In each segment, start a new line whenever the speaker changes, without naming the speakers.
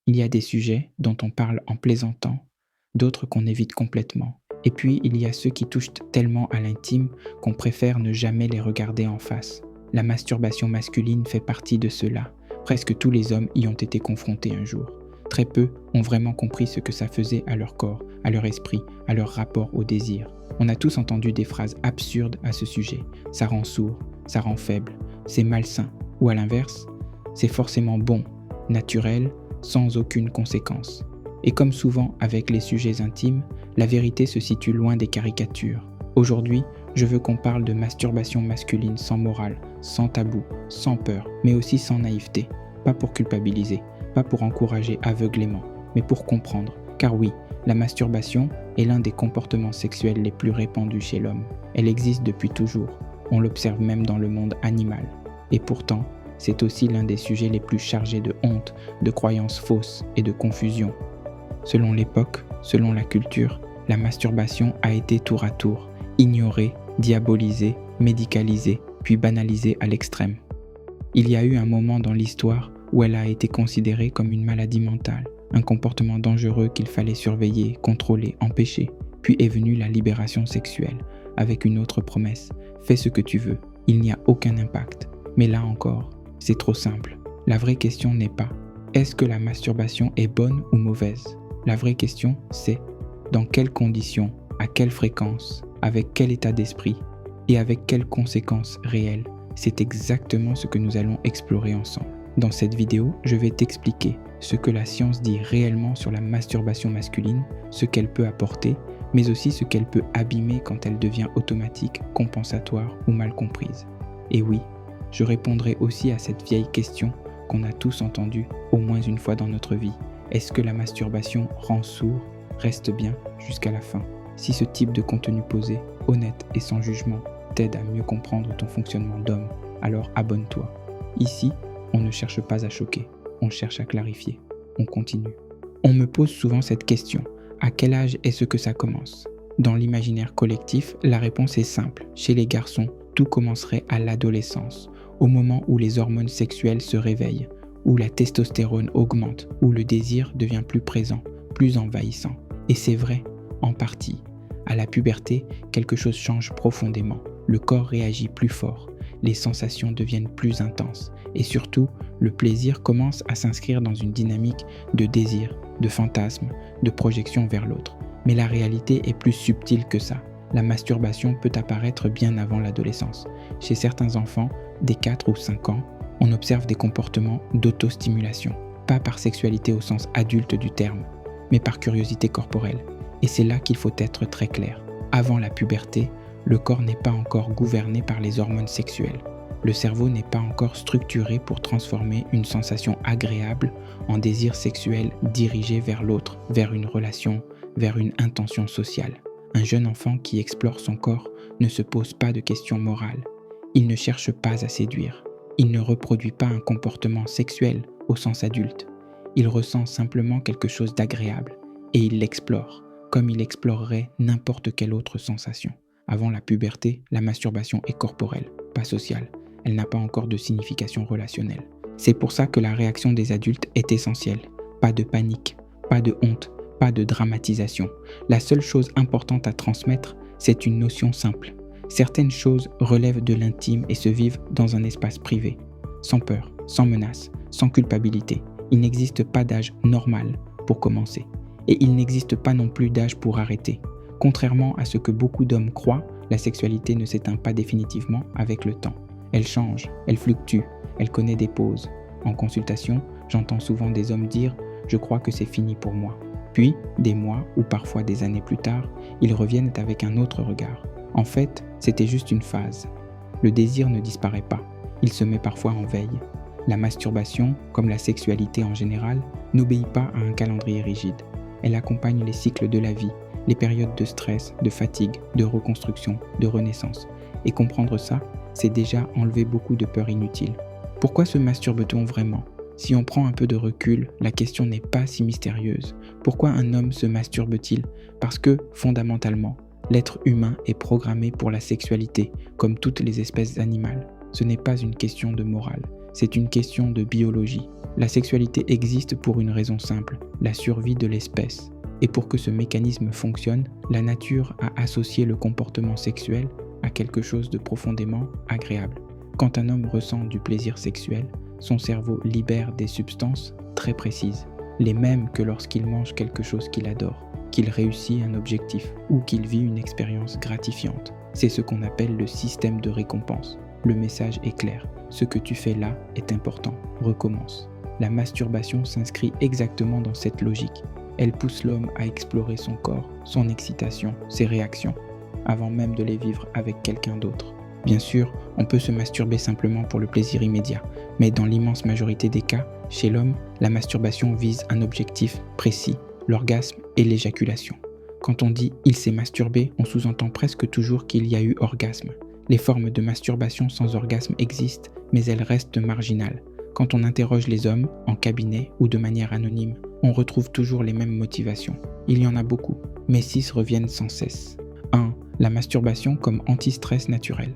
Il y a des sujets dont on parle en plaisantant, d'autres qu'on évite complètement. Et puis, il y a ceux qui touchent tellement à l'intime qu'on préfère ne jamais les regarder en face. La masturbation masculine fait partie de cela. Presque tous les hommes y ont été confrontés un jour. Très peu ont vraiment compris ce que ça faisait à leur corps, à leur esprit, à leur rapport au désir. On a tous entendu des phrases absurdes à ce sujet. Ça rend sourd, ça rend faible, c'est malsain. Ou à l'inverse, c'est forcément bon, naturel, sans aucune conséquence. Et comme souvent avec les sujets intimes, la vérité se situe loin des caricatures. Aujourd'hui, je veux qu'on parle de masturbation masculine sans morale, sans tabou, sans peur, mais aussi sans naïveté. Pas pour culpabiliser, pas pour encourager aveuglément, mais pour comprendre. Car oui, la masturbation est l'un des comportements sexuels les plus répandus chez l'homme. Elle existe depuis toujours. On l'observe même dans le monde animal. Et pourtant, c'est aussi l'un des sujets les plus chargés de honte, de croyances fausses et de confusion. Selon l'époque, selon la culture, la masturbation a été tour à tour ignorée, diabolisée, médicalisée, puis banalisée à l'extrême. Il y a eu un moment dans l'histoire où elle a été considérée comme une maladie mentale, un comportement dangereux qu'il fallait surveiller, contrôler, empêcher. Puis est venue la libération sexuelle, avec une autre promesse. Fais ce que tu veux, il n'y a aucun impact. Mais là encore, c'est trop simple. La vraie question n'est pas « Est-ce que la masturbation est bonne ou mauvaise ?» La vraie question, c'est « Dans quelles conditions, à quelle fréquence, avec quel état d'esprit et avec quelles conséquences réelles ?» C'est exactement ce que nous allons explorer ensemble. Dans cette vidéo, je vais t'expliquer ce que la science dit réellement sur la masturbation masculine, ce qu'elle peut apporter, mais aussi ce qu'elle peut abîmer quand elle devient automatique, compensatoire ou mal comprise. Et oui, je répondrai aussi à cette vieille question qu'on a tous entendue au moins une fois dans notre vie. Est-ce que la masturbation rend sourd, reste bien jusqu'à la fin? Si ce type de contenu posé, honnête et sans jugement, t'aide à mieux comprendre ton fonctionnement d'homme, alors abonne-toi. Ici, on ne cherche pas à choquer, on cherche à clarifier. On continue. On me pose souvent cette question. À quel âge est-ce que ça commence? Dans l'imaginaire collectif, la réponse est simple. Chez les garçons, tout commencerait à l'adolescence, au moment où les hormones sexuelles se réveillent, où la testostérone augmente, où le désir devient plus présent, plus envahissant. Et c'est vrai, en partie. À la puberté, quelque chose change profondément. Le corps réagit plus fort, les sensations deviennent plus intenses et surtout, le plaisir commence à s'inscrire dans une dynamique de désir, de fantasme, de projection vers l'autre. Mais la réalité est plus subtile que ça. La masturbation peut apparaître bien avant l'adolescence. Chez certains enfants, dès 4 ou 5 ans, on observe des comportements d'autostimulation, pas par sexualité au sens adulte du terme, mais par curiosité corporelle. Et c'est là qu'il faut être très clair. Avant la puberté, le corps n'est pas encore gouverné par les hormones sexuelles. Le cerveau n'est pas encore structuré pour transformer une sensation agréable en désir sexuel dirigé vers l'autre, vers une relation, vers une intention sociale. Un jeune enfant qui explore son corps ne se pose pas de questions morales. Il ne cherche pas à séduire. Il ne reproduit pas un comportement sexuel au sens adulte. Il ressent simplement quelque chose d'agréable et il l'explore, comme il explorerait n'importe quelle autre sensation. Avant la puberté, la masturbation est corporelle, pas sociale. Elle n'a pas encore de signification relationnelle. C'est pour ça que la réaction des adultes est essentielle. Pas de panique, pas de honte, pas de dramatisation. La seule chose importante à transmettre, c'est une notion simple. Certaines choses relèvent de l'intime et se vivent dans un espace privé, sans peur, sans menace, sans culpabilité. Il n'existe pas d'âge normal pour commencer. Et il n'existe pas non plus d'âge pour arrêter. Contrairement à ce que beaucoup d'hommes croient, la sexualité ne s'éteint pas définitivement avec le temps. Elle change, elle fluctue, elle connaît des pauses. En consultation, j'entends souvent des hommes dire « je crois que c'est fini pour moi ». Puis, des mois ou parfois des années plus tard, ils reviennent avec un autre regard. En fait, c'était juste une phase. Le désir ne disparaît pas, il se met parfois en veille. La masturbation, comme la sexualité en général, n'obéit pas à un calendrier rigide. Elle accompagne les cycles de la vie, les périodes de stress, de fatigue, de reconstruction, de renaissance. Et comprendre ça, c'est déjà enlever beaucoup de peurs inutiles. Pourquoi se masturbe-t-on vraiment? Si on prend un peu de recul, la question n'est pas si mystérieuse. Pourquoi un homme se masturbe-t-il? Parce que, fondamentalement, l'être humain est programmé pour la sexualité, comme toutes les espèces animales. Ce n'est pas une question de morale, c'est une question de biologie. La sexualité existe pour une raison simple, la survie de l'espèce. Et pour que ce mécanisme fonctionne, la nature a associé le comportement sexuel à quelque chose de profondément agréable. Quand un homme ressent du plaisir sexuel, son cerveau libère des substances très précises, les mêmes que lorsqu'il mange quelque chose qu'il adore, qu'il réussit un objectif ou qu'il vit une expérience gratifiante. C'est ce qu'on appelle le système de récompense. Le message est clair, ce que tu fais là est important, recommence. La masturbation s'inscrit exactement dans cette logique. Elle pousse l'homme à explorer son corps, son excitation, ses réactions, avant même de les vivre avec quelqu'un d'autre. Bien sûr, on peut se masturber simplement pour le plaisir immédiat, mais dans l'immense majorité des cas, chez l'homme, la masturbation vise un objectif précis, l'orgasme et l'éjaculation. Quand on dit « il s'est masturbé », on sous-entend presque toujours qu'il y a eu orgasme. Les formes de masturbation sans orgasme existent, mais elles restent marginales. Quand on interroge les hommes, en cabinet ou de manière anonyme, on retrouve toujours les mêmes motivations. Il y en a beaucoup, mais 6 reviennent sans cesse. 1. La masturbation comme anti-stress naturel.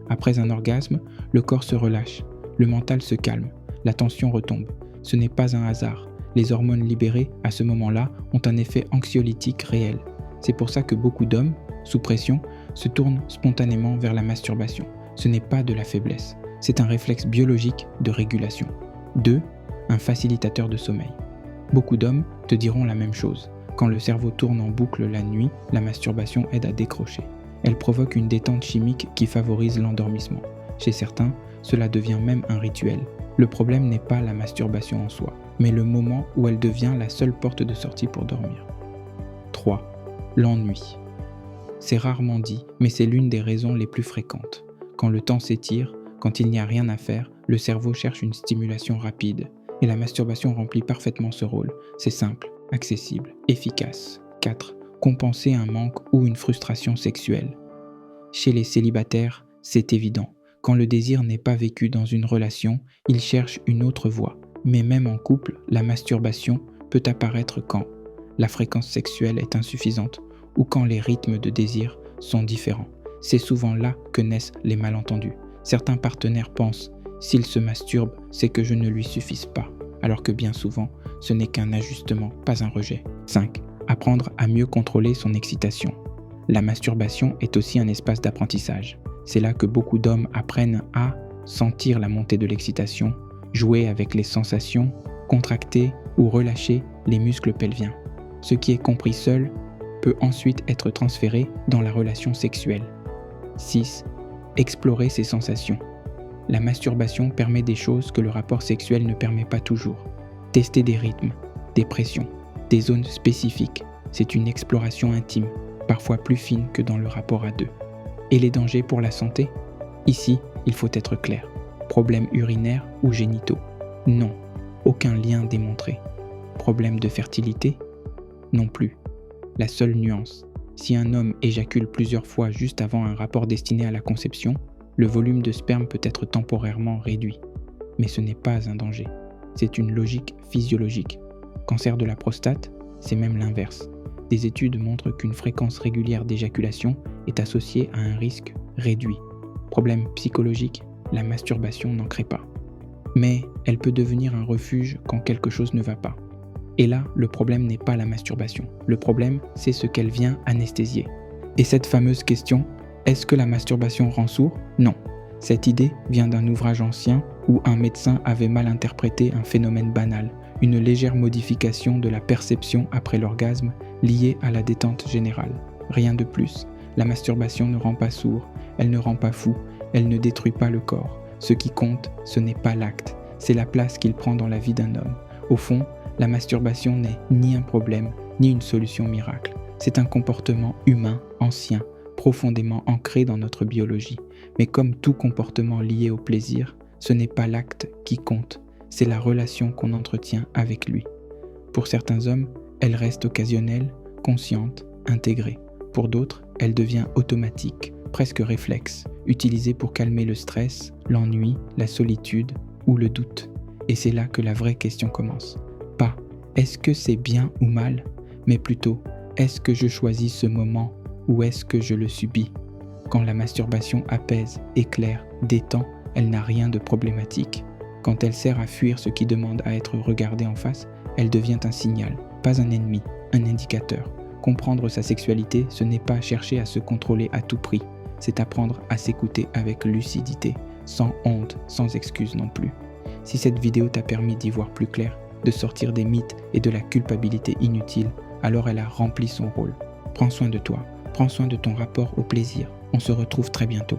Après un orgasme, le corps se relâche, le mental se calme, la tension retombe. Ce n'est pas un hasard. Les hormones libérées à ce moment-là ont un effet anxiolytique réel. C'est pour ça que beaucoup d'hommes, sous pression, se tournent spontanément vers la masturbation. Ce n'est pas de la faiblesse, c'est un réflexe biologique de régulation. 2. Un facilitateur de sommeil. Beaucoup d'hommes te diront la même chose. Quand le cerveau tourne en boucle la nuit, la masturbation aide à décrocher. Elle provoque une détente chimique qui favorise l'endormissement. Chez certains, cela devient même un rituel. Le problème n'est pas la masturbation en soi, mais le moment où elle devient la seule porte de sortie pour dormir. 3. L'ennui. C'est rarement dit, mais c'est l'une des raisons les plus fréquentes. Quand le temps s'étire, quand il n'y a rien à faire, le cerveau cherche une stimulation rapide. Et la masturbation remplit parfaitement ce rôle. C'est simple, accessible, efficace. 4. Compenser un manque ou une frustration sexuelle. Chez les célibataires, c'est évident. Quand le désir n'est pas vécu dans une relation, ils cherchent une autre voie. Mais même en couple, la masturbation peut apparaître quand la fréquence sexuelle est insuffisante ou quand les rythmes de désir sont différents. C'est souvent là que naissent les malentendus. Certains partenaires pensent « s'il se masturbe, c'est que je ne lui suffise pas », alors que bien souvent, ce n'est qu'un ajustement, pas un rejet. 5. Apprendre à mieux contrôler son excitation. La masturbation est aussi un espace d'apprentissage. C'est là que beaucoup d'hommes apprennent à sentir la montée de l'excitation, jouer avec les sensations, contracter ou relâcher les muscles pelviens. Ce qui est compris seul peut ensuite être transféré dans la relation sexuelle. 6. Explorer ses sensations. La masturbation permet des choses que le rapport sexuel ne permet pas toujours. Tester des rythmes, des pressions, des zones spécifiques. C'est une exploration intime, parfois plus fine que dans le rapport à deux. Et les dangers pour la santé ? Ici, il faut être clair. Problèmes urinaires ou génitaux ? Non, aucun lien démontré. Problèmes de fertilité ? Non plus. La seule nuance, si un homme éjacule plusieurs fois juste avant un rapport destiné à la conception, le volume de sperme peut être temporairement réduit. Mais ce n'est pas un danger. C'est une logique physiologique. Cancer de la prostate, c'est même l'inverse. Des études montrent qu'une fréquence régulière d'éjaculation est associée à un risque réduit. Problème psychologique, la masturbation n'en crée pas. Mais elle peut devenir un refuge quand quelque chose ne va pas. Et là, le problème n'est pas la masturbation. Le problème, c'est ce qu'elle vient anesthésier. Et cette fameuse question, est-ce que la masturbation rend sourd ? Non. Cette idée vient d'un ouvrage ancien où un médecin avait mal interprété un phénomène banal, une légère modification de la perception après l'orgasme liée à la détente générale. Rien de plus. La masturbation ne rend pas sourd, elle ne rend pas fou, elle ne détruit pas le corps. Ce qui compte, ce n'est pas l'acte, c'est la place qu'il prend dans la vie d'un homme. Au fond, la masturbation n'est ni un problème, ni une solution miracle. C'est un comportement humain, ancien, profondément ancré dans notre biologie. Mais comme tout comportement lié au plaisir, ce n'est pas l'acte qui compte, c'est la relation qu'on entretient avec lui. Pour certains hommes, elle reste occasionnelle, consciente, intégrée. Pour d'autres, elle devient automatique, presque réflexe, utilisée pour calmer le stress, l'ennui, la solitude ou le doute. Et c'est là que la vraie question commence. Pas « est-ce que c'est bien ou mal ?», mais plutôt « est-ce que je choisis ce moment ou est-ce que je le subis ?» Quand la masturbation apaise, éclaire, détend, elle n'a rien de problématique. Quand elle sert à fuir ce qui demande à être regardé en face, elle devient un signal, pas un ennemi, un indicateur. Comprendre sa sexualité, ce n'est pas chercher à se contrôler à tout prix, c'est apprendre à s'écouter avec lucidité, sans honte, sans excuse non plus. Si cette vidéo t'a permis d'y voir plus clair, de sortir des mythes et de la culpabilité inutile, alors elle a rempli son rôle. Prends soin de toi, prends soin de ton rapport au plaisir. On se retrouve très bientôt.